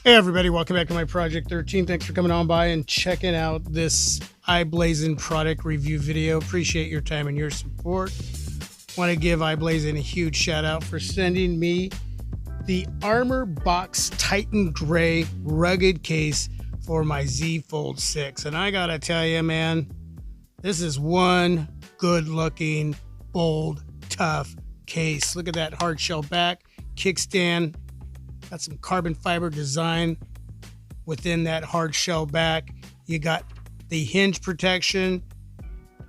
Hey everybody, welcome back to my Project 13. Thanks for coming on by and checking out this iBlason product review video. Appreciate your time and your support. Want to give iBlason a huge shout out for sending me the Armorbox Titan Gray rugged case for my Z Fold 6. And I gotta tell you, man, this is one good looking, bold, tough case. Look at that hard shell back, kickstand. Got some carbon fiber design within that hard shell back. You got the hinge protection,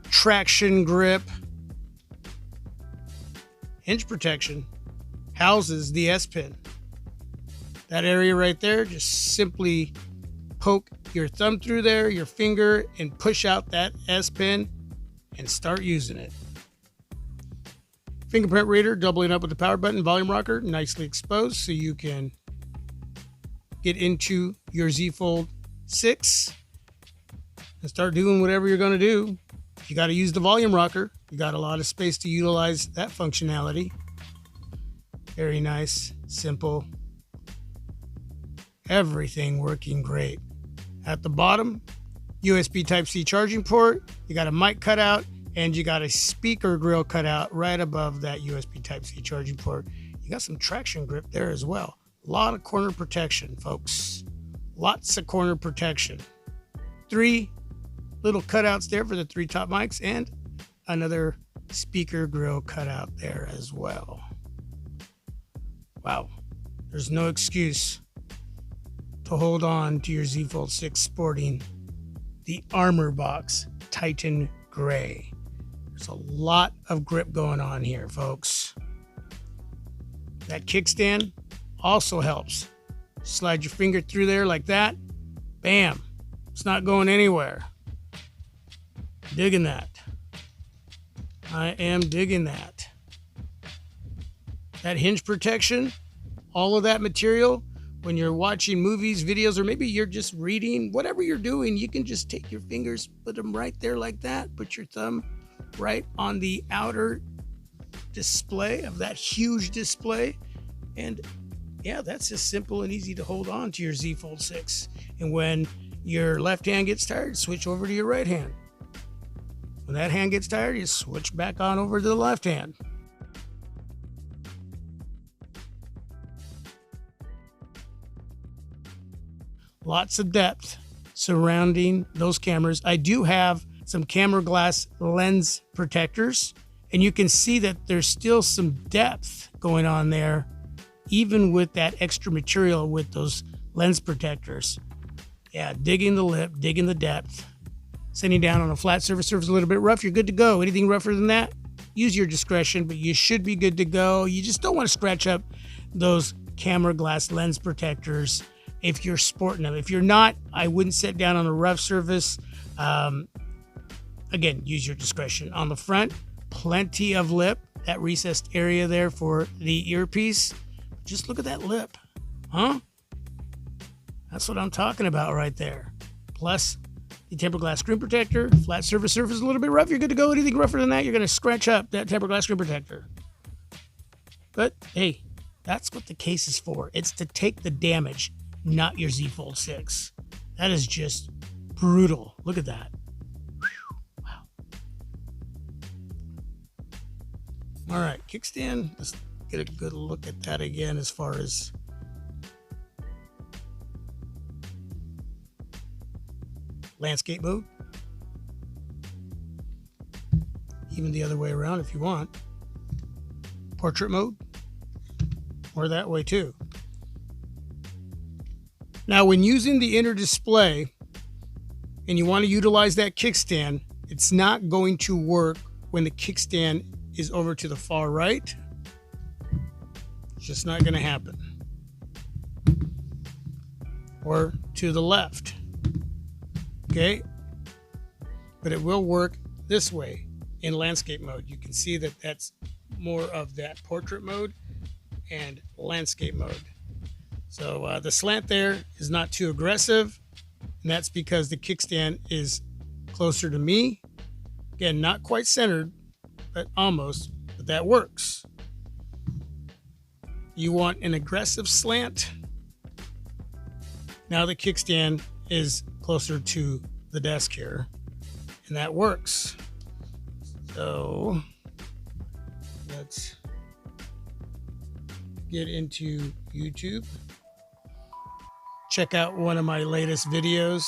traction grip. Hinge protection houses the S pin. That area right there, just simply poke your thumb through there, your finger, and push out that S pin and start using it. Fingerprint reader doubling up with the power button, volume rocker nicely exposed so you can get into your Z Fold 6 and start doing whatever you're going to do. If you got to use the volume rocker, you got a lot of space to utilize that functionality. Very nice, simple, everything working great. At the bottom, USB Type-C charging port, you got a mic cutout, and you got a speaker grill cutout right above that USB Type-C charging port. You got some traction grip there as well. A lot of corner protection, folks. Lots of corner protection. 3 little cutouts there for the 3 top mics and another speaker grill cutout there as well. Wow. There's no excuse to hold on to your Z Fold 6 sporting the Armorbox Titan Gray. There's a lot of grip going on here, folks. That kickstand also helps. Slide your finger through there like that. Bam. It's not going anywhere. Digging that. I am digging that. That hinge protection, all of that material, when you're watching movies, videos, or maybe you're just reading, whatever you're doing, you can just take your fingers, put them right there like that, put your thumb right on the outer display of that huge display, and yeah, that's just simple and easy to hold on to your Z Fold 6. And when your left hand gets tired, switch over to your right hand. When that hand gets tired, you switch back on over to the left hand. Lots of depth surrounding those cameras. I do have some camera glass lens protectors, and you can see that there's still some depth going on there, even with that extra material with those lens protectors. Yeah, digging the lip, digging the depth. Sending down on a flat surface a little bit rough, you're good to go. Anything rougher than that, use your discretion, but you should be good to go. You just don't want to scratch up those camera glass lens protectors if you're sporting them. If you're not, I wouldn't set down on a rough surface. Again, use your discretion. On the front, plenty of lip, that recessed area there for the earpiece. Just look at that lip, huh? That's what I'm talking about right there. Plus, the tempered glass screen protector, flat surface a little bit rough, you're good to go. Anything rougher than that, you're going to scratch up that tempered glass screen protector. But hey, that's what the case is for. It's to take the damage, not your Z Fold 6. That is just brutal. Look at that. Whew. Wow. All right, kickstand. Let's get a good look at that again as far as landscape mode. Even the other way around if you want. Portrait mode. Or that way too. Now when using the inner display and you want to utilize that kickstand, it's not going to work when the kickstand is over to the far right. It's just not going to happen. Or to the left. Okay? But it will work this way in landscape mode. You can see that that's more of that portrait mode and landscape mode. So the slant there is not too aggressive, and that's because the kickstand is closer to me. Again, not quite centered, but almost, but that works. You want an aggressive slant, Now the kickstand is closer to the desk here, and that works. So let's get into YouTube. Check out one of my latest videos,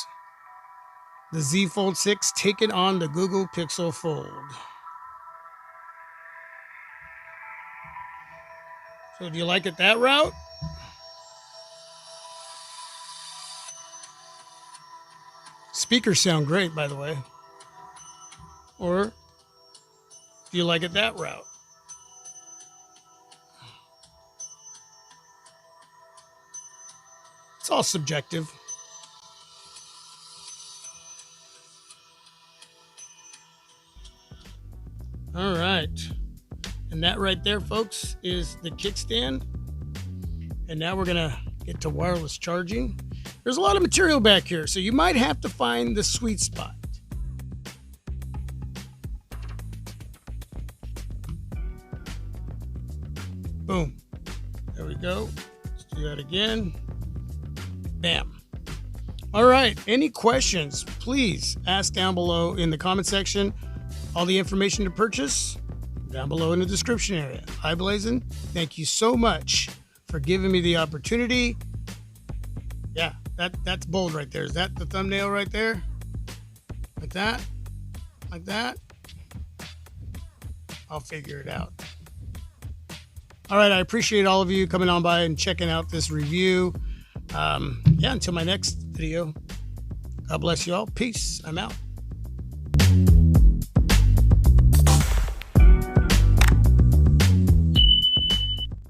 the Z Fold 6 taking on the Google Pixel Fold. So do you like it that route? Speakers sound great, by the way. Or do you like it that route? It's all subjective. All right. And that right there, folks, is the kickstand. And now we're going to get to wireless charging. There's a lot of material back here, so you might have to find the sweet spot. Boom. There we go. Let's do that again. Bam. All right. Any questions, please ask down below in the comment section. All the information to purchase down below in the description area. iBlason, thank you so much for giving me the opportunity. Yeah, that's bold right there. Is that the thumbnail right there? Like that? Like that? I'll figure it out. All right, I appreciate all of you coming on by and checking out this review. Yeah, until my next video, God bless you all. Peace. I'm out.